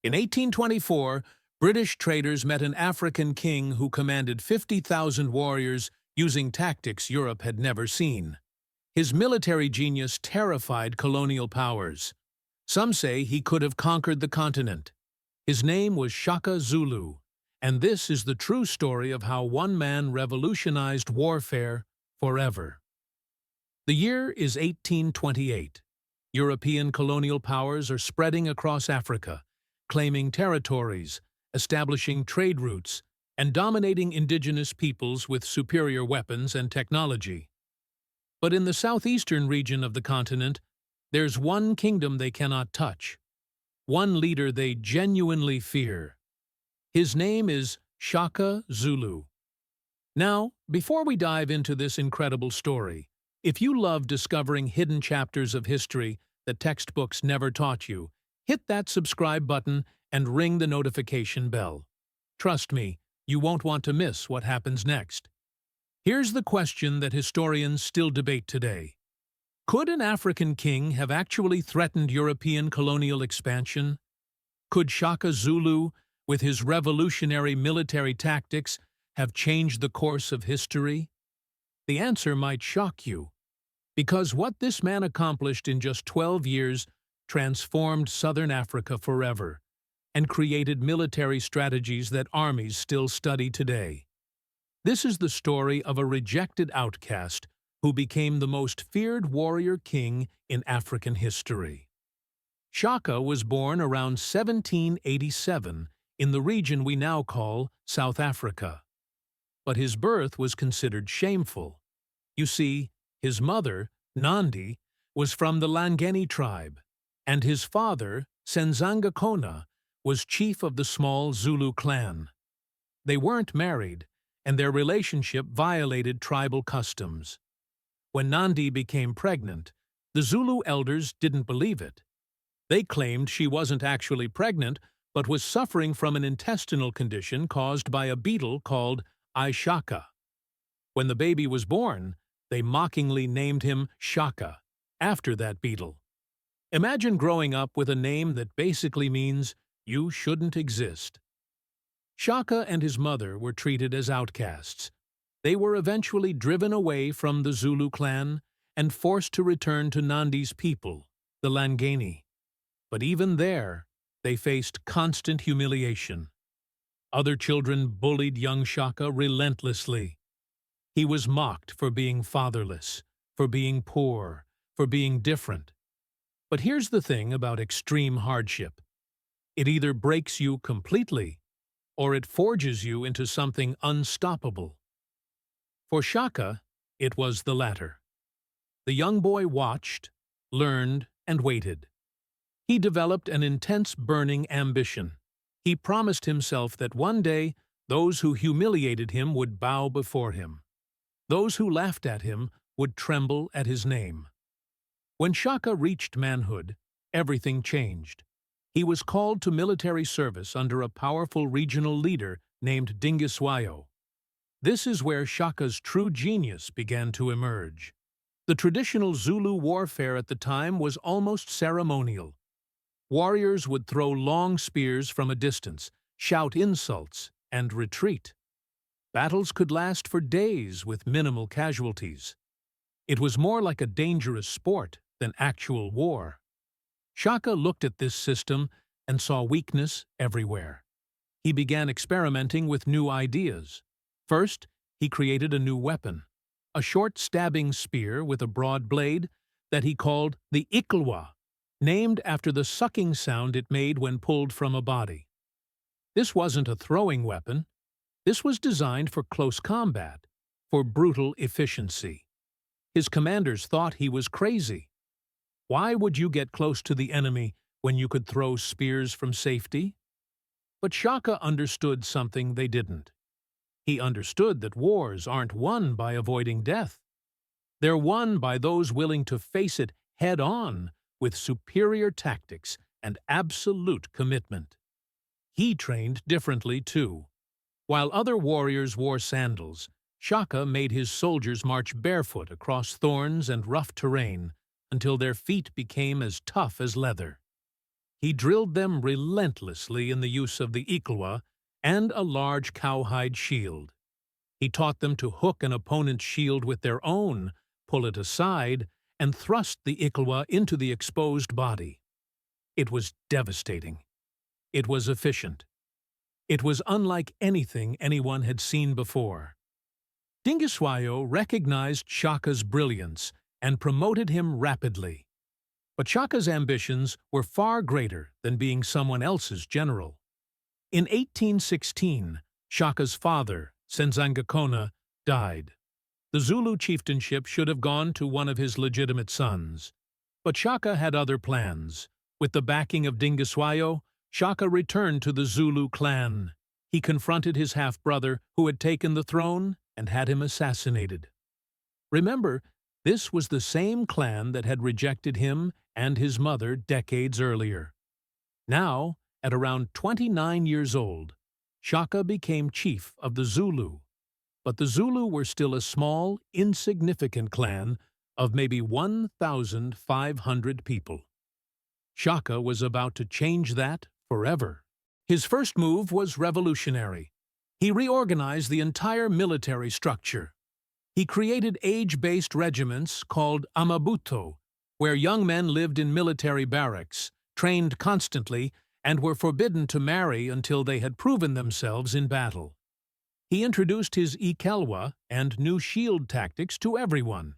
In 1824, British traders met an African king who commanded 50,000 warriors using tactics Europe had never seen. His military genius terrified colonial powers. Some say he could have conquered the continent. His name was Shaka Zulu, and this is the true story of how one man revolutionized warfare forever. The year is 1828. European colonial powers are spreading across Africa, claiming territories, establishing trade routes, and dominating indigenous peoples with superior weapons and technology. But in the southeastern region of the continent, there's one kingdom they cannot touch, one leader they genuinely fear. His name is Shaka Zulu. Now, before we dive into this incredible story, if you love discovering hidden chapters of history that textbooks never taught you, hit that subscribe button and ring the notification bell. Trust me, you won't want to miss what happens next. Here's the question that historians still debate today. Could an African king have actually threatened European colonial expansion? Could Shaka Zulu, with his revolutionary military tactics, have changed the course of history? The answer might shock you, because what this man accomplished in just 12 years transformed southern Africa forever and created military strategies that armies still study today. This is the story of a rejected outcast who became the most feared warrior king in African history. Shaka was born around 1787 in the region we now call South Africa. But his birth was considered shameful. You see, his mother, Nandi, was from the Langeni tribe, and his father, Senzanga Kona, was chief of the small Zulu clan. They weren't married, and their relationship violated tribal customs. When Nandi became pregnant, the Zulu elders didn't believe it. They claimed she wasn't actually pregnant, but was suffering from an intestinal condition caused by a beetle called Ishaka. When the baby was born, they mockingly named him Shaka, after that beetle. Imagine growing up with a name that basically means you shouldn't exist. Shaka and his mother were treated as outcasts. They were eventually driven away from the Zulu clan and forced to return to Nandi's people, the Langeni. But even there, they faced constant humiliation. Other children bullied young Shaka relentlessly. He was mocked for being fatherless, for being poor, for being different. But here's the thing about extreme hardship. It either breaks you completely, or it forges you into something unstoppable. For Shaka, it was the latter. The young boy watched, learned, and waited. He developed an intense burning ambition. He promised himself that one day those who humiliated him would bow before him. Those who laughed at him would tremble at his name. When Shaka reached manhood, everything changed. He was called to military service under a powerful regional leader named Dingiswayo. This is where Shaka's true genius began to emerge. The traditional Zulu warfare at the time was almost ceremonial. Warriors would throw long spears from a distance, shout insults, and retreat. Battles could last for days with minimal casualties. It was more like a dangerous sport than actual war. Shaka looked at this system and saw weakness everywhere. He began experimenting with new ideas. First, he created a new weapon, a short stabbing spear with a broad blade that he called the iklwa, named after the sucking sound it made when pulled from a body. This wasn't a throwing weapon. This was designed for close combat, for brutal efficiency. His commanders thought he was crazy. Why would you get close to the enemy when you could throw spears from safety? But Shaka understood something they didn't. He understood that wars aren't won by avoiding death. They're won by those willing to face it head-on with superior tactics and absolute commitment. He trained differently, too. While other warriors wore sandals, Shaka made his soldiers march barefoot across thorns and rough terrain until their feet became as tough as leather. He drilled them relentlessly in the use of the iklwa and a large cowhide shield. He taught them to hook an opponent's shield with their own, pull it aside, and thrust the iklwa into the exposed body. It was devastating. It was efficient. It was unlike anything anyone had seen before. Dingiswayo recognized Shaka's brilliance and promoted him rapidly. But Shaka's ambitions were far greater than being someone else's general. In 1816, Shaka's father, Senzangakona, died. The Zulu chieftainship should have gone to one of his legitimate sons. But Shaka had other plans. With the backing of Dingiswayo, Shaka returned to the Zulu clan. He confronted his half-brother, who had taken the throne, and had him assassinated. Remember, this was the same clan that had rejected him and his mother decades earlier. Now, at around 29 years old, Shaka became chief of the Zulu. But the Zulu were still a small, insignificant clan of maybe 1,500 people. Shaka was about to change that forever. His first move was revolutionary. He reorganized the entire military structure. He created age-based regiments called amabuto, where young men lived in military barracks, trained constantly, and were forbidden to marry until they had proven themselves in battle. He introduced his iklwa and new shield tactics to everyone.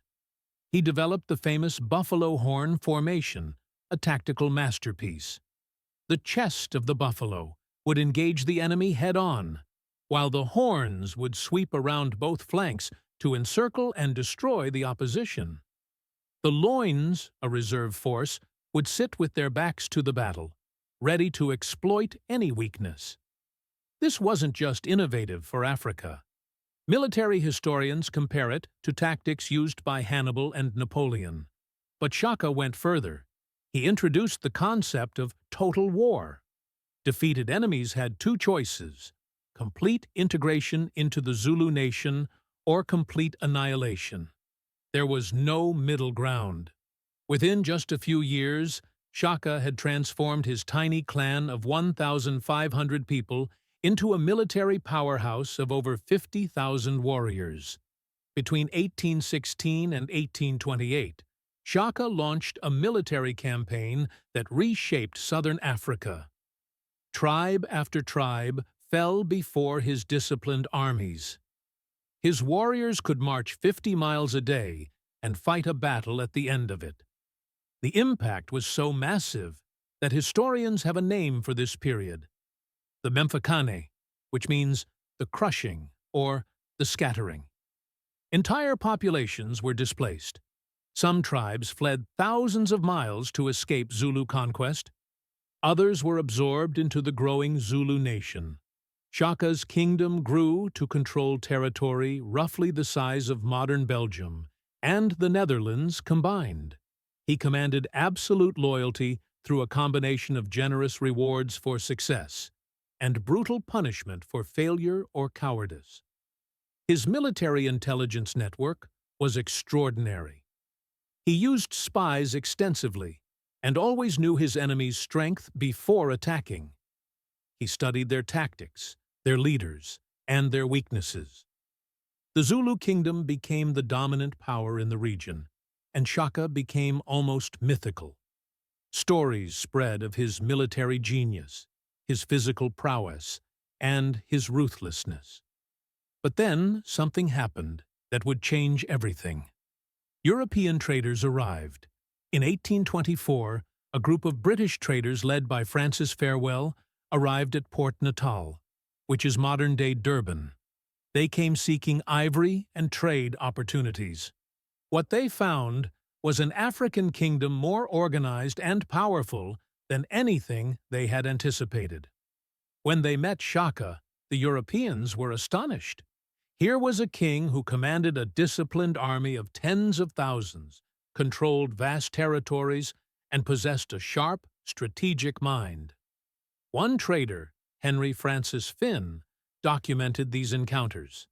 He developed the famous buffalo horn formation, a tactical masterpiece. The chest of the buffalo would engage the enemy head-on, while the horns would sweep around both flanks to encircle and destroy the opposition. The loins, a reserve force, would sit with their backs to the battle, ready to exploit any weakness. This wasn't just innovative for Africa. Military historians compare it to tactics used by Hannibal and Napoleon. But Shaka went further. He introduced the concept of total war. Defeated enemies had two choices: complete integration into the Zulu nation or complete annihilation. There was no middle ground. Within just a few years, Shaka had transformed his tiny clan of 1,500 people into a military powerhouse of over 50,000 warriors. Between 1816 and 1828, Shaka launched a military campaign that reshaped southern Africa. Tribe after tribe fell before his disciplined armies. His warriors could march 50 miles a day and fight a battle at the end of it. The impact was so massive that historians have a name for this period: the Memphakane, which means the crushing or the scattering. Entire populations were displaced. Some tribes fled thousands of miles to escape Zulu conquest. Others were absorbed into the growing Zulu nation. Shaka's kingdom grew to control territory roughly the size of modern Belgium and the Netherlands combined. He commanded absolute loyalty through a combination of generous rewards for success and brutal punishment for failure or cowardice. His military intelligence network was extraordinary. He used spies extensively and always knew his enemy's strength before attacking. He studied their tactics, their leaders, and their weaknesses. The Zulu kingdom became the dominant power in the region, and Shaka became almost mythical. Stories spread of his military genius, his physical prowess, and his ruthlessness. But then something happened that would change everything. European traders arrived. In 1824, a group of British traders led by Francis Farewell arrived at Port Natal, which is modern-day Durban. They came seeking ivory and trade opportunities. What they found was an African kingdom more organized and powerful than anything they had anticipated. When they met Shaka, the Europeans were astonished. Here was a king who commanded a disciplined army of tens of thousands, controlled vast territories, and possessed a sharp, strategic mind. One trader, Henry Francis Finn, documented these encounters.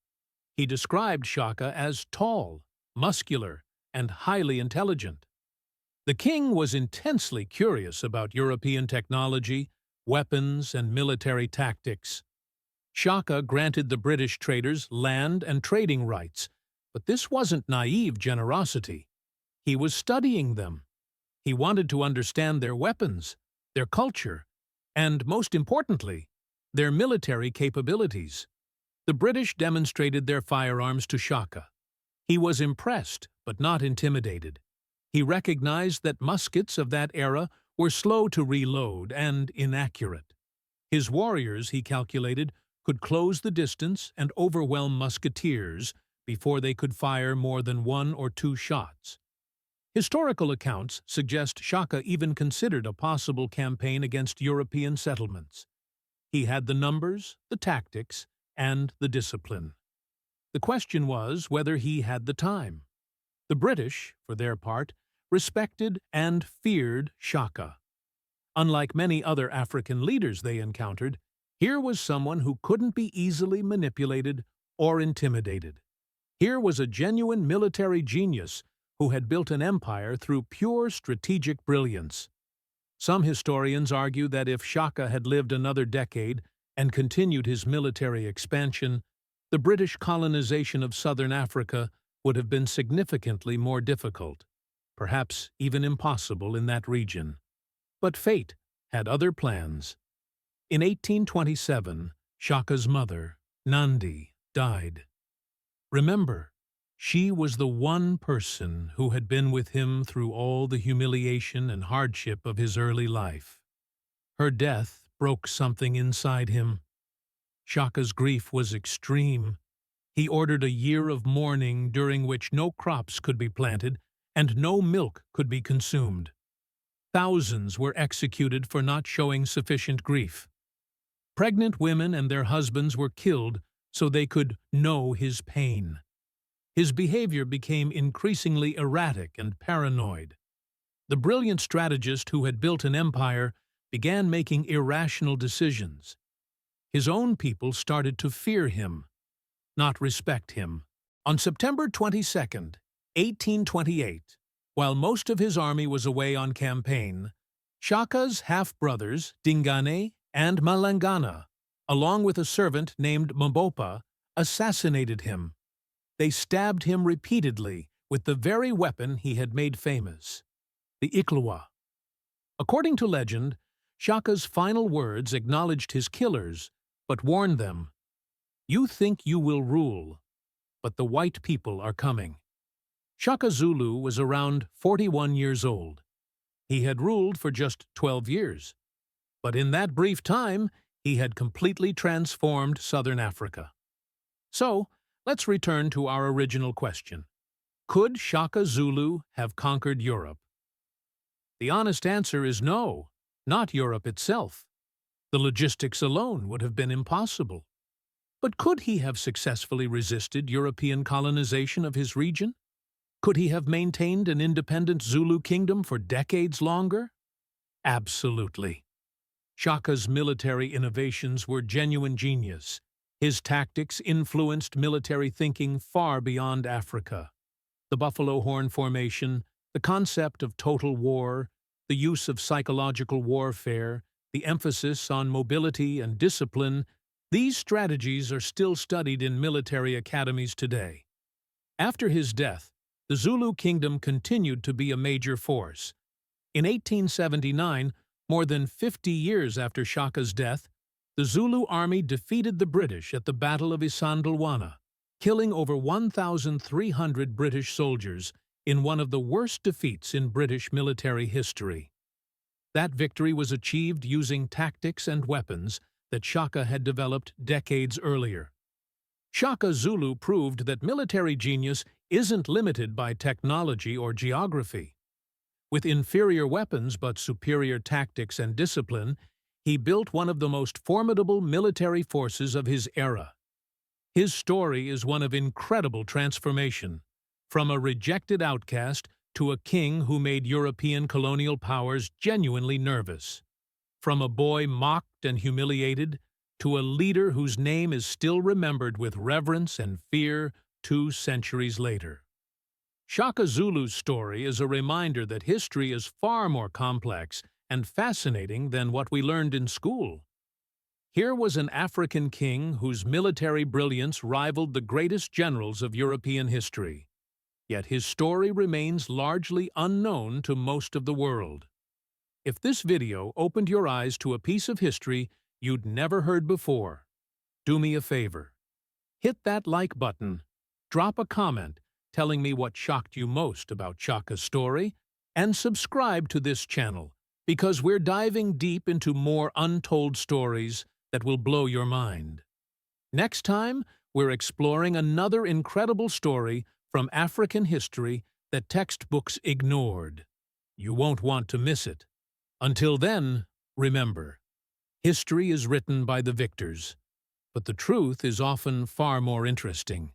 He described Shaka as tall, muscular, and highly intelligent. The king was intensely curious about European technology, weapons, and military tactics. Shaka granted the British traders land and trading rights, but this wasn't naive generosity. He was studying them. He wanted to understand their weapons, their culture, and, most importantly, their military capabilities. The British demonstrated their firearms to Shaka. He was impressed, but not intimidated. He recognized that muskets of that era were slow to reload and inaccurate. His warriors, he calculated, could close the distance and overwhelm musketeers before they could fire more than one or two shots. Historical accounts suggest Shaka even considered a possible campaign against European settlements. He had the numbers, the tactics, and the discipline. The question was whether he had the time. The British, for their part, respected and feared Shaka. Unlike many other African leaders they encountered, here was someone who couldn't be easily manipulated or intimidated. Here was a genuine military genius who had built an empire through pure strategic brilliance. Some historians argue that if Shaka had lived another decade and continued his military expansion, the British colonization of southern Africa would have been significantly more difficult, perhaps even impossible in that region. But fate had other plans. In 1827, Shaka's mother, Nandi, died. Remember, she was the one person who had been with him through all the humiliation and hardship of his early life. Her death broke something inside him. Shaka's grief was extreme. He ordered a year of mourning during which no crops could be planted and no milk could be consumed. Thousands were executed for not showing sufficient grief. Pregnant women and their husbands were killed so they could know his pain. His behavior became increasingly erratic and paranoid. The brilliant strategist who had built an empire began making irrational decisions. His own people started to fear him, not respect him. On September 22nd, 1828, while most of his army was away on campaign, Shaka's half-brothers, Dingane and Malangana, along with a servant named Mbopa, assassinated him. They stabbed him repeatedly with the very weapon he had made famous, the iklwa. According to legend, Shaka's final words acknowledged his killers, but warned them, "You think you will rule, but the white people are coming." Shaka Zulu was around 41 years old. He had ruled for just 12 years. But in that brief time, he had completely transformed southern Africa. So, let's return to our original question. Could Shaka Zulu have conquered Europe? The honest answer is no, not Europe itself. The logistics alone would have been impossible. But could he have successfully resisted European colonization of his region? Could he have maintained an independent Zulu kingdom for decades longer? Absolutely. Shaka's military innovations were genuine genius. His tactics influenced military thinking far beyond Africa. The buffalo horn formation, the concept of total war, the use of psychological warfare, the emphasis on mobility and discipline, these strategies are still studied in military academies today. After his death, the Zulu kingdom continued to be a major force. In 1879, more than 50 years after Shaka's death, the Zulu army defeated the British at the Battle of Isandlwana, killing over 1,300 British soldiers in one of the worst defeats in British military history. That victory was achieved using tactics and weapons that Shaka had developed decades earlier. Shaka Zulu proved that military genius isn't limited by technology or geography. With inferior weapons but superior tactics and discipline, he built one of the most formidable military forces of his era. His story is one of incredible transformation, from a rejected outcast to a king who made European colonial powers genuinely nervous. From a boy mocked and humiliated to a leader whose name is still remembered with reverence and fear 2 centuries later. Shaka Zulu's story is a reminder that history is far more complex and fascinating than what we learned in school. Here was an African king whose military brilliance rivaled the greatest generals of European history. Yet his story remains largely unknown to most of the world. If this video opened your eyes to a piece of history you'd never heard before, do me a favor. Hit that like button, drop a comment telling me what shocked you most about Shaka's story, and subscribe to this channel because we're diving deep into more untold stories that will blow your mind. Next time, we're exploring another incredible story from African history that textbooks ignored. You won't want to miss it. Until then, remember, history is written by the victors, but the truth is often far more interesting.